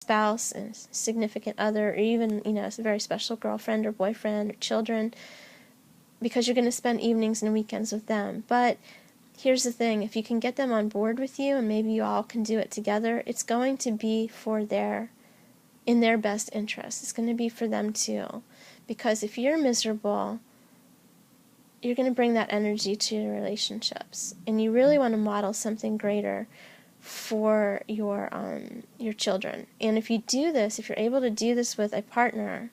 spouse, a significant other, or even, a very special girlfriend or boyfriend or children, because you're going to spend evenings and weekends with them. But here's the thing, if you can get them on board with you, and maybe you all can do it together, it's going to be in their best interest. It's going to be for them too. Because if you're miserable, you're going to bring that energy to your relationships. And you really want to model something greater for your children. And if you do this, if you're able to do this with a partner,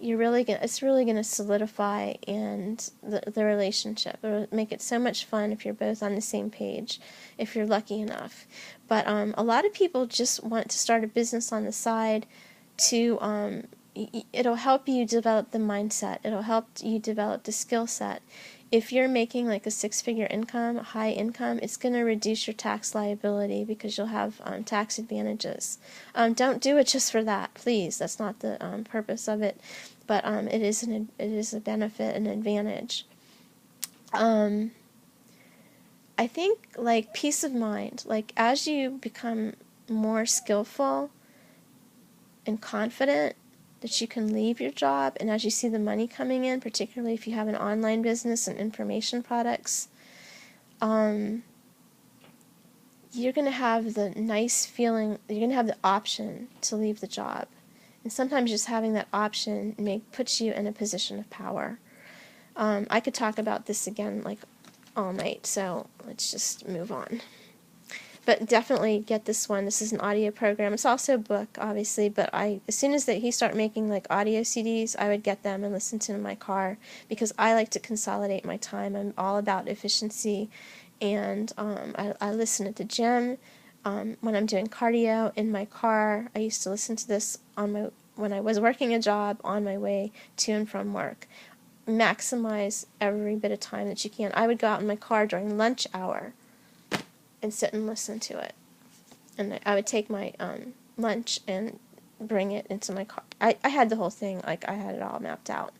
it's really going to solidify the relationship. It'll make it so much fun if you're both on the same page, if you're lucky enough. But a lot of people just want to start a business on the side to, it'll help you develop the mindset. It'll help you develop the skill set. If you're making like a 6-figure income, a high income, it's going to reduce your tax liability because you'll have tax advantages. Don't do it just for that, please. That's not the purpose of it, but it is a benefit and advantage. I think like peace of mind, like as you become more skillful and confident that you can leave your job, and as you see the money coming in, particularly if you have an online business and information products, you're going to have the nice feeling, you're going to have the option to leave the job. And sometimes just having that option puts you in a position of power. I could talk about this again like all night, so let's just move on. But definitely get this one. This is an audio program. It's also a book, obviously, but as soon as he started making like audio CDs, I would get them and listen to them in my car because I like to consolidate my time. I'm all about efficiency, and I listen at the gym. When I'm doing cardio in my car, I used to listen to this when I was working a job on my way to and from work. Maximize every bit of time that you can. I would go out in my car during lunch hour and sit and listen to it. And I would take my lunch and bring it into my car. I had the whole thing, like I had it all mapped out.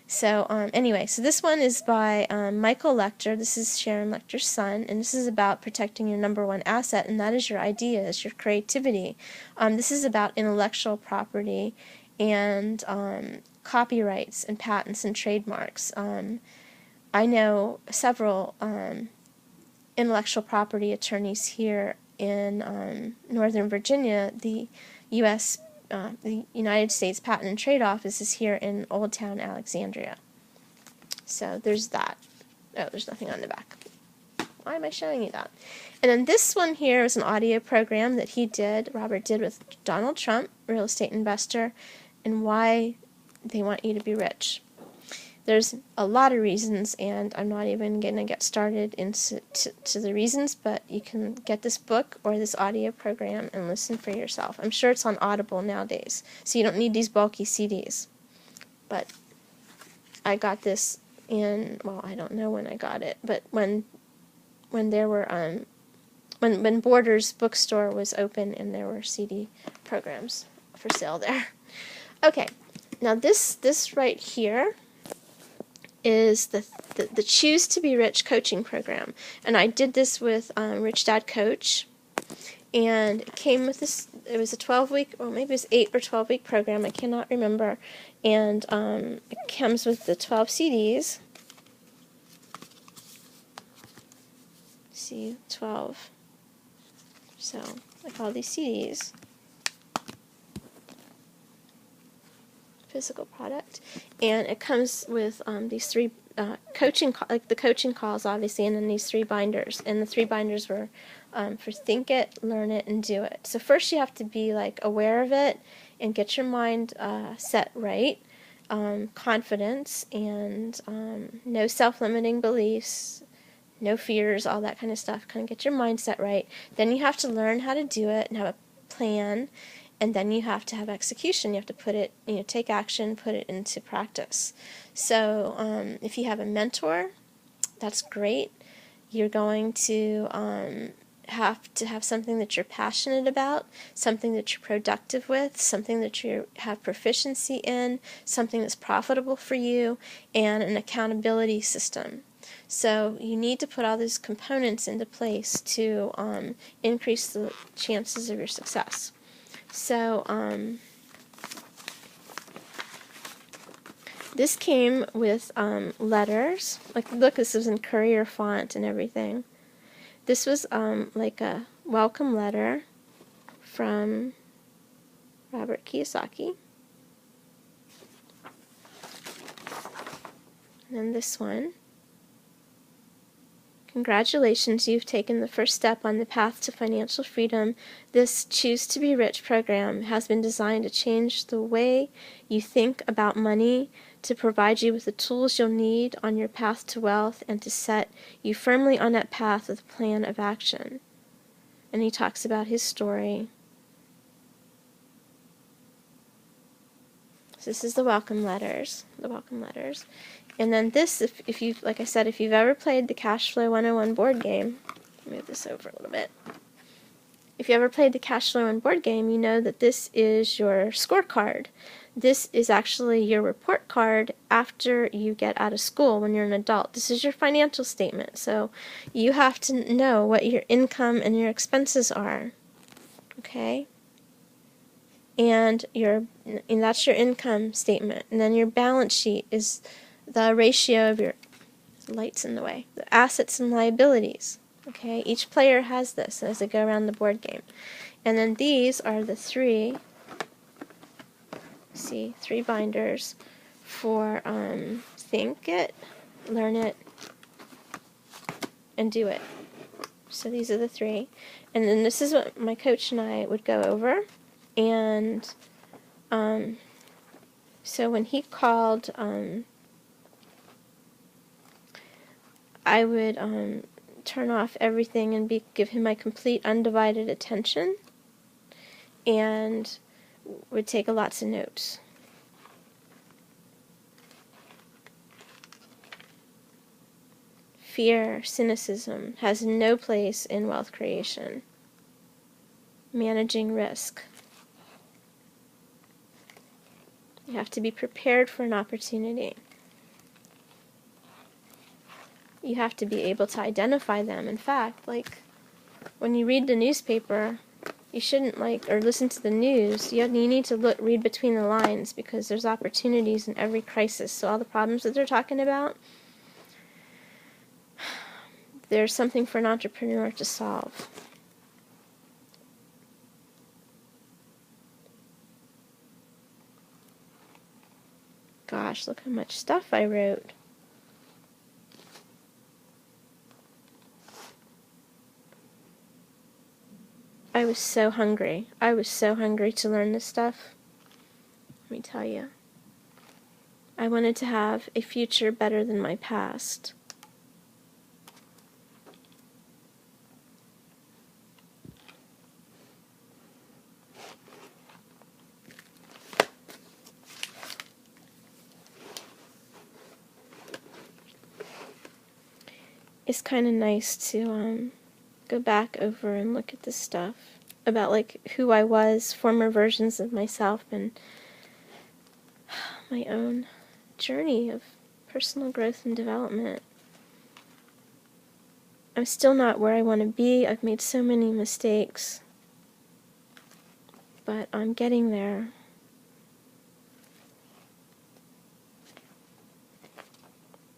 So anyway, so this one is by Michael Lecter. This is Sharon Lecter's son, and this is about protecting your number one asset, and that is your ideas, your creativity. This is about intellectual property and copyrights and patents and trademarks. I know several intellectual property attorneys here in Northern Virginia. The United States Patent and Trade Office is here in Old Town Alexandria. So there's that. Oh, there's nothing on the back. Why am I showing you that? And then this one here is an audio program that Robert did with Donald Trump, real estate investor, and why they want you to be rich. There's a lot of reasons, and I'm not even going to get started into the reasons, but you can get this book or this audio program and listen for yourself. I'm sure it's on Audible nowadays, so you don't need these bulky CDs. But I got this I don't know when I got it, but when there were when Borders bookstore was open and there were CD programs for sale there. Okay, now this right here is the Choose to Be Rich coaching program, and I did this with Rich Dad Coach, and it came with this. It was a 12-week, or maybe it was 8 or 12-week program. I cannot remember, and it comes with the 12 CDs. See, 12. So like all these CDs. Physical product, and it comes with these 3 coaching calls, obviously, and then these 3 binders, and the 3 binders were for think it, learn it, and do it. So first you have to be like aware of it and get your mind set right, confidence, and no self-limiting beliefs, no fears, all that kind of stuff. Kind of get your mindset right. Then you have to learn how to do it and have a plan. And then you have to have execution. You have to put it, take action, put it into practice. So if you have a mentor, that's great. You're going to have something that you're passionate about, something that you're productive with, something that you have proficiency in, something that's profitable for you, and an accountability system. So you need to put all these components into place to increase the chances of your success. So this came with letters. Like, look, this was in Courier font and everything. This was like a welcome letter from Robert Kiyosaki. And then this one. Congratulations, you've taken the first step on the path to financial freedom. This Choose to Be Rich program has been designed to change the way you think about money, to provide you with the tools you'll need on your path to wealth, and to set you firmly on that path with a plan of action. And he talks about his story. So this is the welcome letters. And then this, if you've, like I said, if you've ever played the Cash Flow 101 board game, move this over a little bit. If you ever played the Cash Flow 101 board game, you know that this is your scorecard. This is actually your report card after you get out of school when you're an adult. This is your financial statement. So you have to know what your income and your expenses are. Okay? And that's your income statement. And then your balance sheet is the ratio of your, light's in the way, the assets and liabilities. Okay, each player has this as they go around the board game. And then these are the three binders for think it, learn it, and do it. So these are the three. And then this is what my coach and I would go over. And so when he called, I would turn off everything and give him my complete undivided attention, and would take lots of notes. Fear, cynicism has no place in wealth creation. Managing risk. You have to be prepared for an opportunity. You have to be able to identify them. In fact, like, when you read the newspaper, you shouldn't or listen to the news. You need to read between the lines, because there's opportunities in every crisis. So all the problems that they're talking about, there's something for an entrepreneur to solve. Gosh, look how much stuff I wrote. I was so hungry. I was so hungry to learn this stuff. Let me tell you. I wanted to have a future better than my past. It's kind of nice to go back over and look at this stuff about who I was, former versions of myself, and my own journey of personal growth and development. I'm still not where I want to be. I've made so many mistakes, but I'm getting there.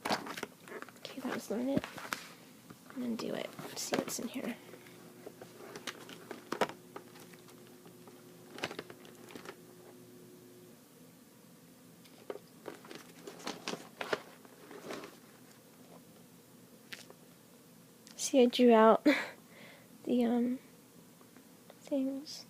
Okay, that was learn it. And then do it. Let's see what's in here. See, I drew out the things.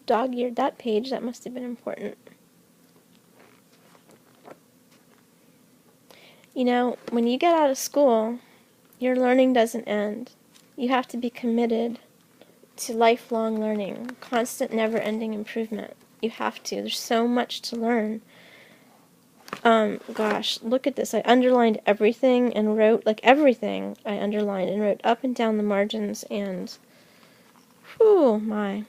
Dog-eared that page. That must have been important. You know, when you get out of school, your learning doesn't end. You have to be committed to lifelong learning, constant, never-ending improvement. You have to. There's so much to learn. Gosh, look at this. I underlined everything and wrote, everything I underlined and wrote up and down the margins, and whew, my.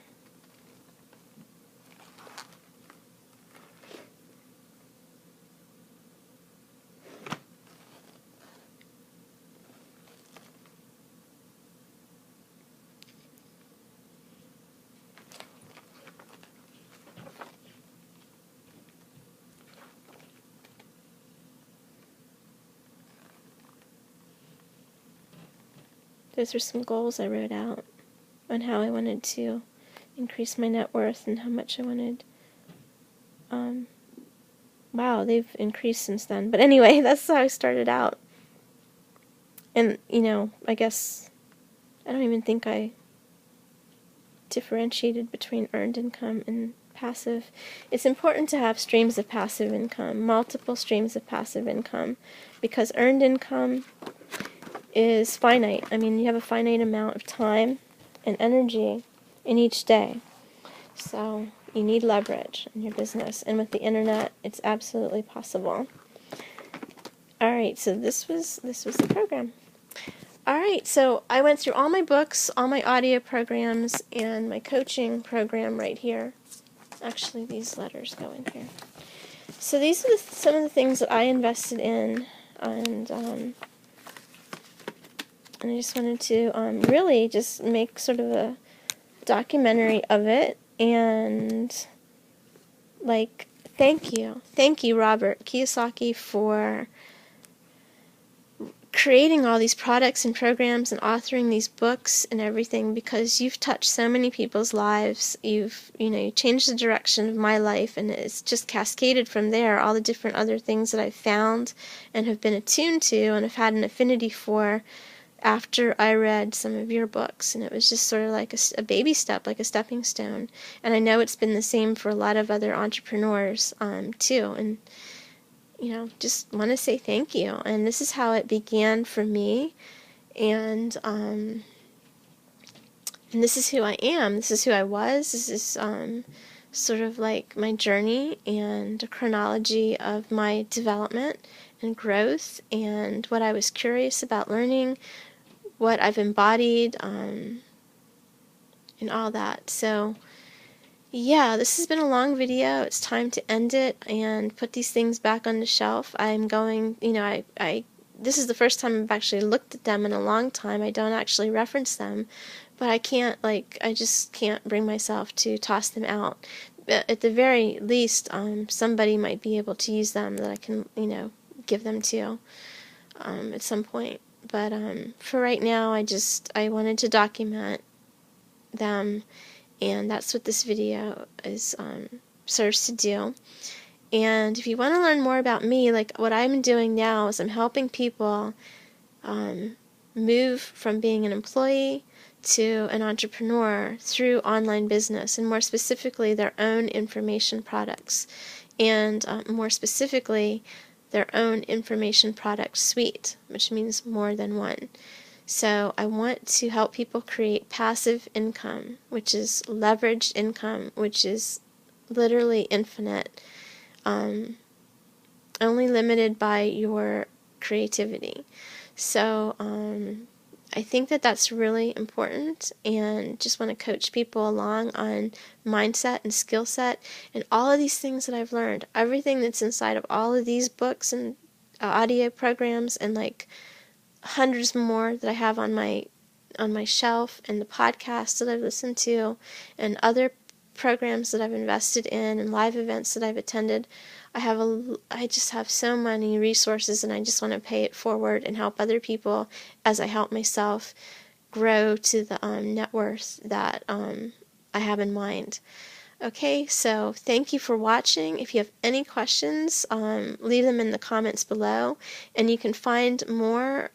those are some goals I wrote out on how I wanted to increase my net worth and how much I wanted. Wow, they've increased since then. But anyway, that's how I started out. And, I guess I don't even think I differentiated between earned income and passive. It's important to have streams of passive income, multiple streams of passive income, because earned income is finite. I mean, you have a finite amount of time and energy in each day. So you need leverage in your business. And with the internet, it's absolutely possible. All right, so this was the program. All right, so I went through all my books, all my audio programs, and my coaching program right here. Actually, these letters go in here. So these are some of the things that I invested in, and I just wanted to really just make sort of a documentary of it, and thank you, Robert Kiyosaki, for creating all these products and programs and authoring these books and everything, because you've touched so many people's lives. You changed the direction of my life, and it's just cascaded from there, all the different other things that I've found and have been attuned to and have had an affinity for after I read some of your books. And it was just sort of like a baby step, like a stepping stone. And I know it's been the same for a lot of other entrepreneurs too. And just want to say thank you. And this is how it began for me. And this is who I am. This is who I was. This is sort of like my journey and a chronology of my development and growth and what I was curious about learning, what I've embodied, and all that. So yeah, this has been a long video. It's time to end it and put these things back on the shelf. I'm going, this is the first time I've actually looked at them in a long time. I don't actually reference them, but I just can't bring myself to toss them out. At the very least, somebody might be able to use them that I can, give them to at some point. But for right now, I wanted to document them. And that's what this video is serves to do. And if you want to learn more about me, like what I'm doing now is I'm helping people move from being an employee to an entrepreneur through online business, and more specifically their own information products, and more specifically their own information product suite, which means more than one. So I want to help people create passive income, which is leveraged income, which is literally infinite, only limited by your creativity. So I think that that's really important, and just want to coach people along on mindset and skill set and all of these things that I've learned. Everything that's inside of all of these books and audio programs, and hundreds more that I have on my shelf, and the podcasts that I've listened to, and other programs that I've invested in, and live events that I've attended. I just have so many resources, and I just want to pay it forward and help other people as I help myself grow to the net worth that I have in mind. Okay, so thank you for watching. If you have any questions, leave them in the comments below, and you can find more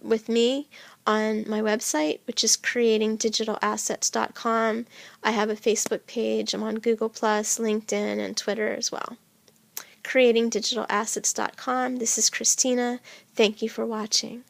with me on my website, which is creatingdigitalassets.com. I have a Facebook page. I'm on Google+, LinkedIn, and Twitter as well. creatingdigitalassets.com. This is Christina. Thank you for watching.